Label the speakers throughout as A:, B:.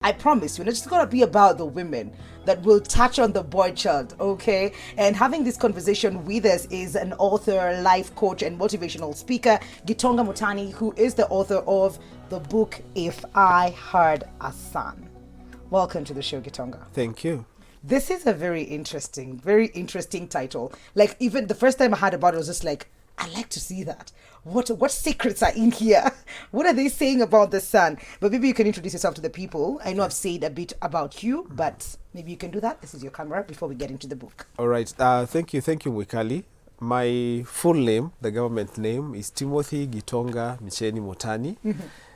A: I promise you, it's gonna be about the women that will touch on the boy child, okay? And having this conversation with us is an author, life coach, and motivational speaker, Gitonga Mutani, who is the author of the book If I Had a Son. Welcome to the show, Gitonga.
B: Thank you.
A: This is a very interesting title. Like, even the first time I heard about it, I was just like, I like to see that. What secrets are in here? What are they saying about the son? But maybe you can introduce yourself to the people. I know I've said a bit about you, but maybe you can do that. This is your camera before we get into the book.
B: All right. Thank you, Wikali. My full name, the government name, is Timothy Gitonga Micheni Mutani.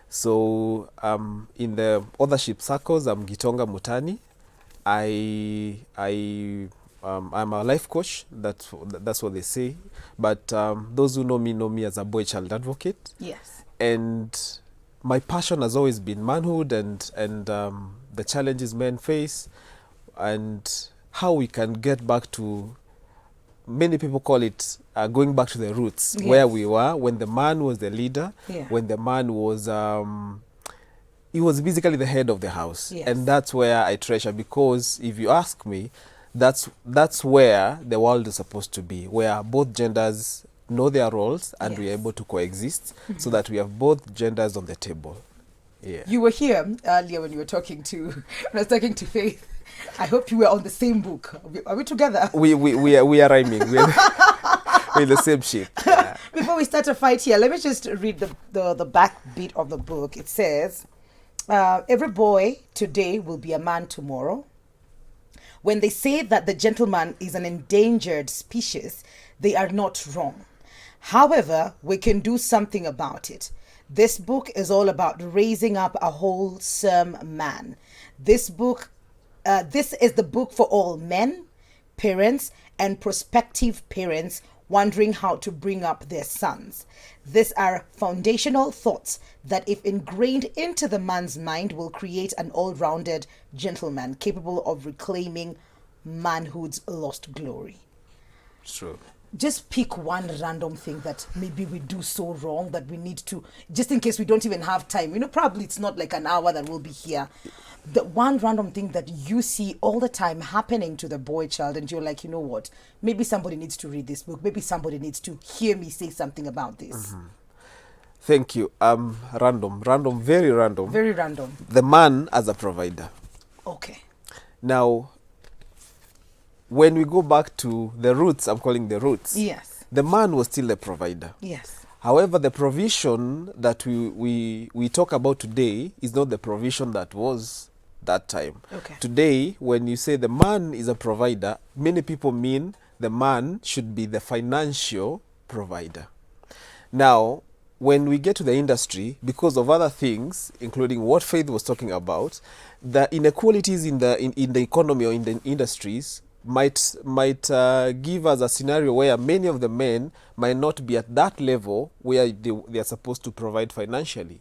B: So in the authorship circles, I'm Gitonga Mutani. I'm a life coach. That's what they say. But those who know me as a boy child advocate.
A: Yes.
B: And my passion has always been manhood and the challenges men face, and how we can get back to, many people call it going back to the roots,
A: yes,
B: where we were when the man was the leader, when the man was he was basically the head of the house.
A: Yes.
B: And that's where I treasure, because if you ask me, that's where the world is supposed to be, where both genders know their roles and we're able to coexist, so that we have both genders on the table. Yeah.
A: You were here earlier when you were talking to, when I was talking to Faith. I hope you were on the same book. Are we together?
B: We are rhyming. We're in the same ship. Yeah.
A: Before we start a fight here, let me just read the back bit of the book. It says, every boy today will be a man tomorrow. When they say that the gentleman is an endangered species, they are not wrong. However, we can do something about it. This book is all about raising up a wholesome man. This is the book for all men, parents, and prospective parents wondering how to bring up their sons. These are foundational thoughts that, if ingrained into the man's mind, will create an all-rounded gentleman capable of reclaiming manhood's lost glory.
B: True.
A: Just pick one random thing that maybe we do so wrong that we need to, just in case we don't even have time. Probably it's not like an hour that we'll be here. The one random thing that you see all the time happening to the boy child, and you're like, you know what? Maybe somebody needs to read this book. Maybe somebody needs to hear me say something about this.
B: Thank you. Random, very random.
A: Very random.
B: The man as a provider.
A: Okay.
B: Now, when we go back to the roots, I'm calling the roots.
A: Yes.
B: The man was still the provider.
A: Yes.
B: However, the provision that we talk about today is not the provision that was that time.
A: Okay.
B: Today, when you say the man is a provider, many people mean the man should be the financial provider. Now, when we get to the industry, because of other things, including what Faith was talking about, the inequalities in the economy or in the industries might give us a scenario where many of the men might not be at that level where they are supposed to provide financially.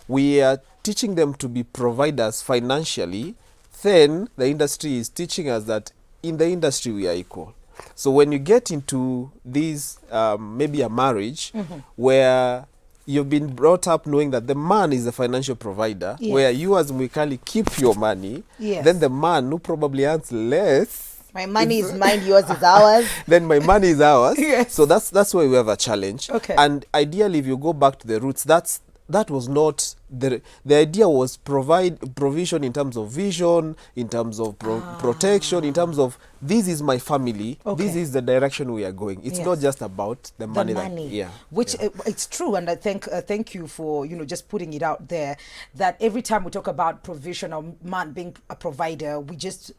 B: We are teaching them to be providers financially. Then the industry is teaching us that in the industry we are equal. So when you get into these, maybe a marriage where you've been brought up knowing that the man is the financial provider, where you as Mwikali keep your money, then the man who probably earns less,
A: my money is mine, yours is ours.
B: Then my money is ours.
A: Yes.
B: So that's why we have a challenge.
A: Okay.
B: And ideally, if you go back to the roots, that was not the idea. Was provision in terms of vision, in terms of protection, in terms of this is my family.
A: Okay.
B: This is the direction we are going. It's not just about the money.
A: Which it's true, and I thank you for just putting it out there, that every time we talk about provision or man being a provider, we just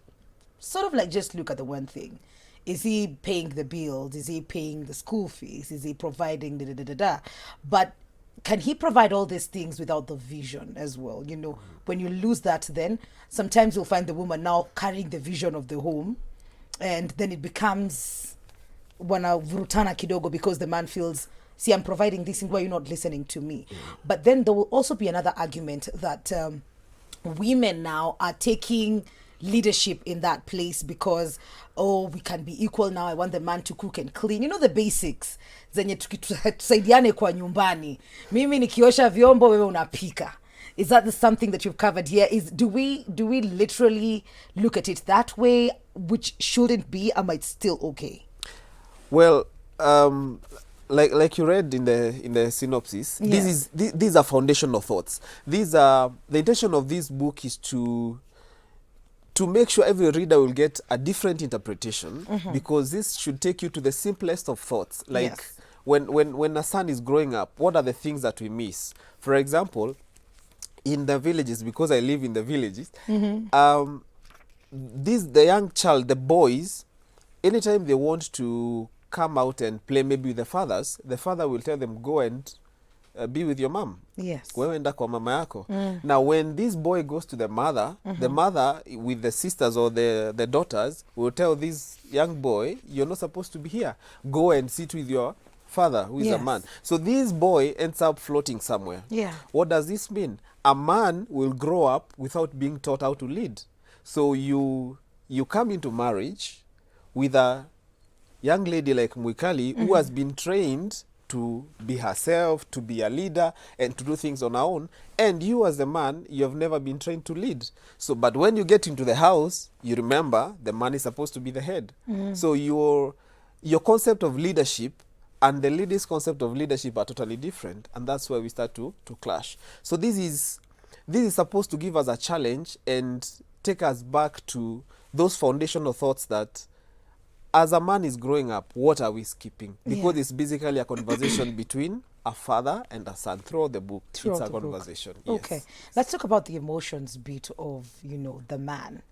A: sort of like just look at the one thing. Is he paying the bills? Is he paying the school fees? Is he providing But can he provide all these things without the vision as well? When you lose that, then sometimes you'll find the woman now carrying the vision of the home, and then it becomes wana vurutana kidogo, because the man feels, see, I'm providing this, and why you're not listening to me? But then there will also be another argument that women now are taking leadership in that place because, oh, we can be equal now. I want the man to cook and clean. You know, the basics. Zenye tusaidiane kwa nyumbani. Mimi nikiosha vyombo, wewe unapika. Is that something that you've covered here? Do we literally look at it that way, which shouldn't be, or might still okay?
B: Well, like you read in the synopsis,
A: Yes.
B: these are foundational thoughts. These are the intention of this book is to make sure every reader will get a different interpretation, because this should take you to the simplest of thoughts. Like
A: Yes.
B: when a son is growing up, what are the things that we miss? For example, in the villages, because I live in the villages, the young child, the boys, anytime they want to come out and play maybe with the father will tell them, go and be with your mom.
A: Yes.
B: Wewe enda kwa mama yako. Now when this boy goes to the mother with the sisters or the daughters will tell this young boy, you're not supposed to be here. Go and sit with your father, who is a
A: Yes.
B: man. So this boy ends up floating somewhere.
A: Yeah.
B: What does this mean? A man will grow up without being taught how to lead. So you come into marriage with a young lady like Mwikali who has been trained to be herself, to be a leader, and to do things on her own. And you as a man, you have never been trained to lead. So, but when you get into the house, you remember the man is supposed to be the head. So your concept of leadership and the lady's concept of leadership are totally different. And that's where we start to clash. So this is supposed to give us a challenge and take us back to those foundational thoughts that as a man is growing up, what are we skipping? Because
A: Yeah.
B: it's basically a conversation between a father and a son. Throughout the book,
A: Throughout
B: it's a
A: the book.
B: conversation.
A: Okay,
B: Yes.
A: let's talk about the emotions bit of the man.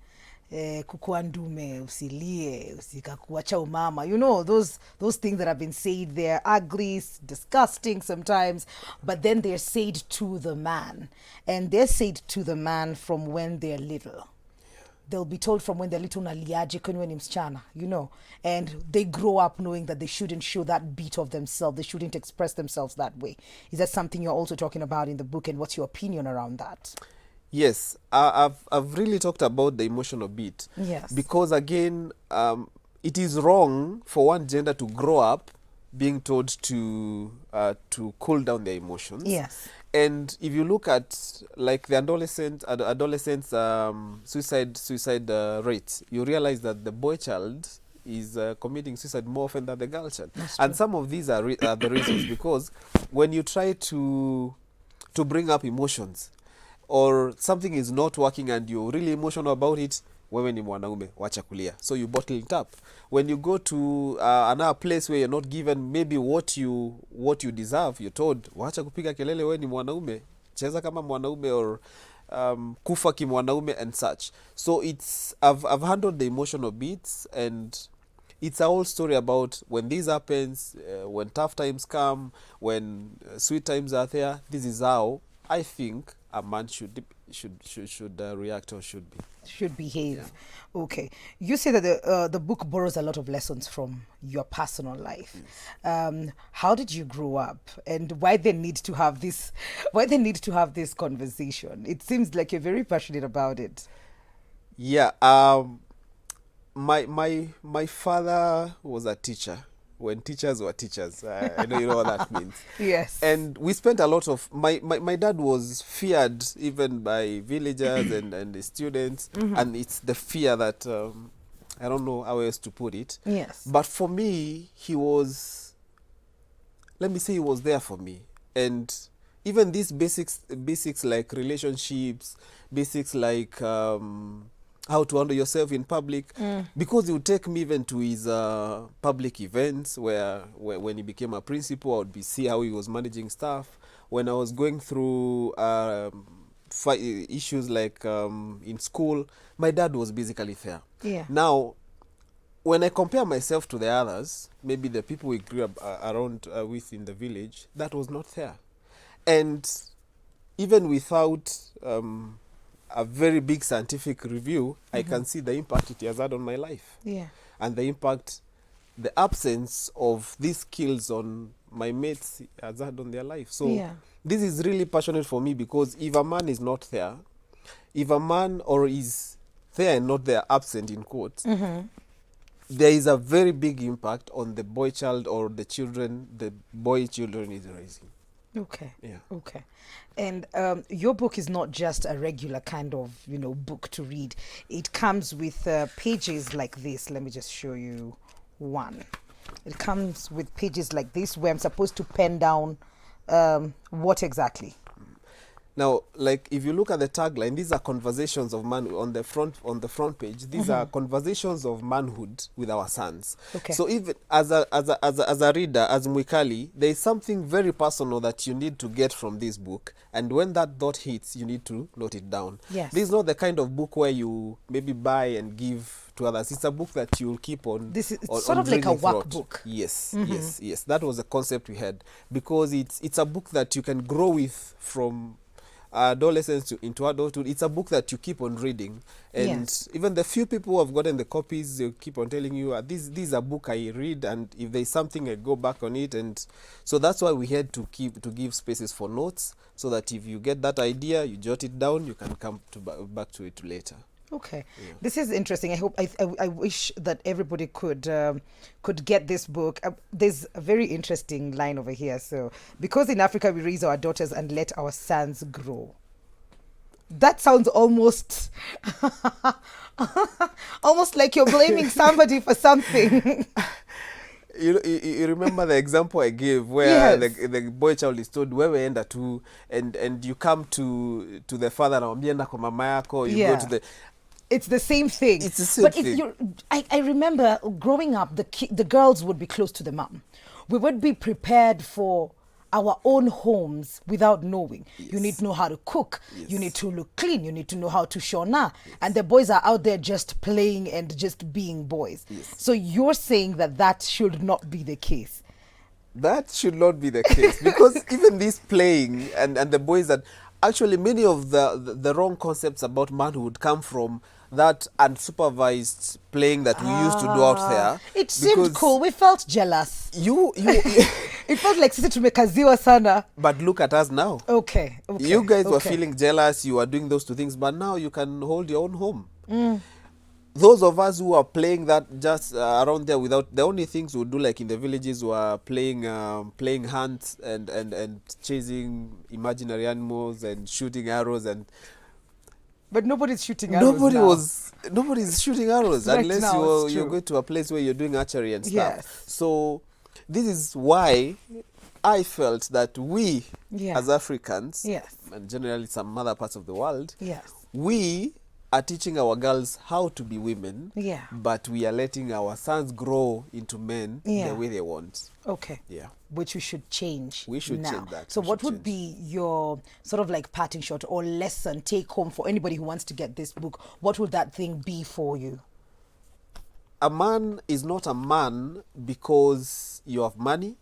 A: Kukua ndume, usilie, usikakuacha umama. Those things that have been said, they're ugly, disgusting sometimes, but then they're said to the man, and they're said to the man from when they're little. They'll be told from when they're little, naliaje kwenye ni msichana, and they grow up knowing that they shouldn't show that bit of themselves, they shouldn't express themselves that way. Is that something you're also talking about in the book, and what's your opinion around that?
B: Yes, I've really talked about the emotional beat.
A: Yes.
B: Because again, it is wrong for one gender to grow up being told to cool down their emotions.
A: Yes.
B: And if you look at like the adolescents suicide rates, you realize that the boy child is committing suicide more often than the girl child. And some of these are the reasons, because when you try to bring up emotions, or something is not working and you're really emotional about it, wewe ni mwanaume, wacha kulia. So you bottle it up. When you go to another place where you're not given maybe what you deserve, you're told, wacha kupiga kelele, wewe ni mwanaume, cheza kama mwanaume, or kufa ki mwanaume and such. So I've handled the emotional beats, and it's a whole story about when this happens, when tough times come, when sweet times are there. This is how I think a man should react, or should behave.
A: Yeah. Okay, you say that the book borrows a lot of lessons from your personal life. Yes. How did you grow up, and why they need to have this conversation? It seems like you're very passionate about it.
B: Yeah. My father was a teacher when teachers were teachers. I know you know what that means.
A: Yes.
B: And we spent a lot of my dad was feared even by villagers and the students, and it's the fear that I don't know how else to put it.
A: Yes.
B: But for me, he was there for me. And even these basics like relationships, basics like how to handle yourself in public, because he would take me even to his public events where when he became a principal, I would see how he was managing staff. When I was going through issues like in school, my dad was basically there.
A: Yeah.
B: Now, when I compare myself to the others, maybe the people we grew up around with in the village, that was not there. And even without a very big scientific review, I can see the impact it has had on my life.
A: Yeah.
B: And the impact, the absence of these skills on my mates has had on their life. So this is really passionate for me, because if a man is not there, if a man or is there and not there, absent in quotes, there is a very big impact on the boy child or the children the boy children is raising.
A: Okay.
B: Yeah.
A: Okay. And your book is not just a regular kind of, book to read. It comes with pages like this. Let me just show you one. It comes with pages like this where I'm supposed to pen down what exactly?
B: Now, like if you look at the tagline, these are conversations of man on the front page. These are conversations of manhood with our sons.
A: Okay.
B: So even as a reader, as Mwikali, there is something very personal that you need to get from this book, and when that thought hits, you need to note it down.
A: Yes.
B: This is not the kind of book where you maybe buy and give to others. It's a book that you'll keep on.
A: This is
B: on,
A: sort
B: on
A: of like a
B: reading throughout.
A: workbook.
B: Yes, yes. That was the concept we had, because it's a book that you can grow with from adolescence into adulthood. It's a book that you keep on reading, and
A: Yes.
B: even the few people who have gotten the copies, they keep on telling you, this is a book I read, and if there's something I go back on it. And so that's why we had to give spaces for notes, so that if you get that idea, you jot it down, you can come back to it later.
A: Okay,
B: Yeah.
A: this is interesting. I wish that everybody could get this book. There's a very interesting line over here. So, because in Africa we raise our daughters and let our sons grow. That sounds almost almost like you're blaming somebody for something.
B: You remember the example I gave where
A: Yes.
B: the boy child is told wewe enda tu, and you come to the father na enda kwa mama yako, you
A: Yeah.
B: go to the.
A: It's the same thing.
B: It's the same
A: but
B: thing.
A: I remember growing up, the girls would be close to the mom. We would be prepared for our own homes without knowing. You need to know how to cook.
B: Yes.
A: You need to look clean. You need to know how to shona. And the boys are out there just playing and just being boys.
B: Yes.
A: So you're saying that should not be the case.
B: That should not be the case, because even this playing and the boys that actually many of the wrong concepts about manhood come from that unsupervised playing that we used to do out there.
A: It seemed
B: Because
A: cool. We felt jealous.
B: You
A: It felt like sisi tumekaziwa sana.
B: but look at us now.
A: Okay.
B: You guys were
A: okay.
B: feeling jealous, you were doing those two things, but now you can hold your own home. Those of us who are playing that just around there, without the only things we do, like in the villages, were playing hunt and chasing imaginary animals and shooting arrows, and
A: But nobody's shooting arrows now.
B: nobody's shooting arrows
A: Right
B: unless
A: now, it's
B: you're
A: true.
B: going to a place where you're doing archery and stuff.
A: Yes.
B: So this is why I felt that we
A: Yeah.
B: as Africans,
A: Yes.
B: and generally some other parts of the world,
A: Yes.
B: we are teaching our girls how to be women,
A: Yeah.
B: but we are letting our sons grow into men
A: Yeah.
B: the way they want.
A: Okay.
B: Yeah.
A: Which we should change.
B: We should
A: now.
B: change that.
A: So,
B: We
A: what
B: should
A: would be your sort of like parting shot or lesson take home for anybody who wants to get this book? What would that thing be for you?
B: A man is not a man because you have money.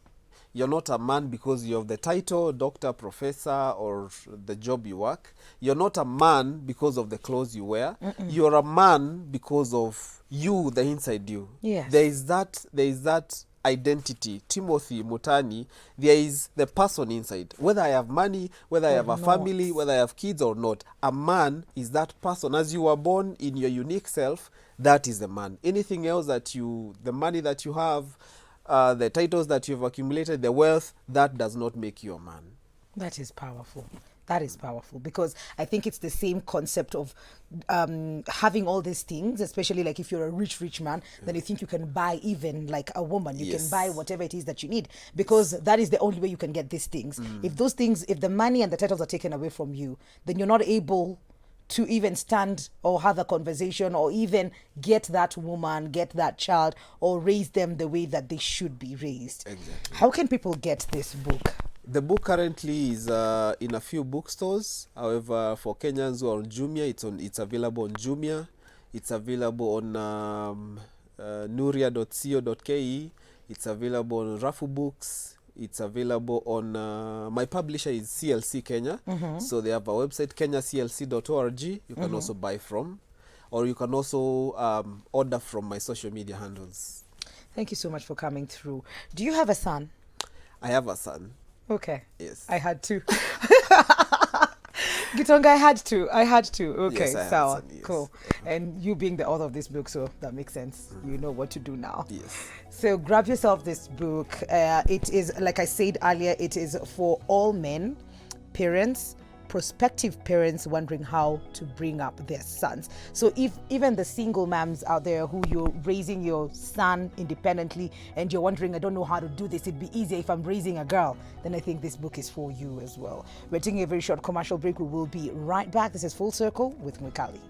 B: You're not a man because you have the title, doctor, professor, or the job you work. You're not a man because of the clothes you wear. You're a man because of you, the inside you.
A: Yes.
B: There is that identity. Timothy Mutani, there is the person inside. Whether I have money, whether I
A: Or
B: have a
A: not.
B: family, whether I have kids or not, a man is that person. As you were born in your unique self, that is the man. Anything else the money that you have, the titles that you've accumulated, the wealth, that does not make you a man.
A: That is powerful. That is powerful, because I think it's the same concept of having all these things, especially like if you're a rich man, then you think you can buy even like a woman. You can
B: Yes.
A: buy whatever it is that you need, because that is the only way you can get these things. If those things, if the money and the titles are taken away from you, then you're not able to even stand or have a conversation or even get that woman, get that child, or raise them the way that they should be raised.
B: Exactly.
A: How can people get this book?
B: The book currently is in a few bookstores. However, for Kenyans who are on Jumia, it's available on Jumia. It's available on nuria.co.ke. It's available on Rafu Books. It's available on my publisher is CLC Kenya. So they have a website, kenyaclc.org. You can also buy from, or you can also order from my social media handles.
A: Thank you so much for coming through. Do you have a son?
B: I have a son.
A: Okay.
B: Yes.
A: I had two. Gitonga, I had to. Okay,
B: Yes, I had
A: so
B: some, yes.
A: cool. And you being the author of this book, so that makes sense. You know what to do now.
B: Yes.
A: So grab yourself this book. It is, like I said earlier, it is for all men, parents, prospective parents wondering how to bring up their sons. So if even the single moms out there who you're raising your son independently and you're wondering, I don't know how to do this, it'd be easier if I'm raising a girl, then I think this book is for you as well. We're taking a very short commercial break. We will be right back. This is Full Circle with Mwikali.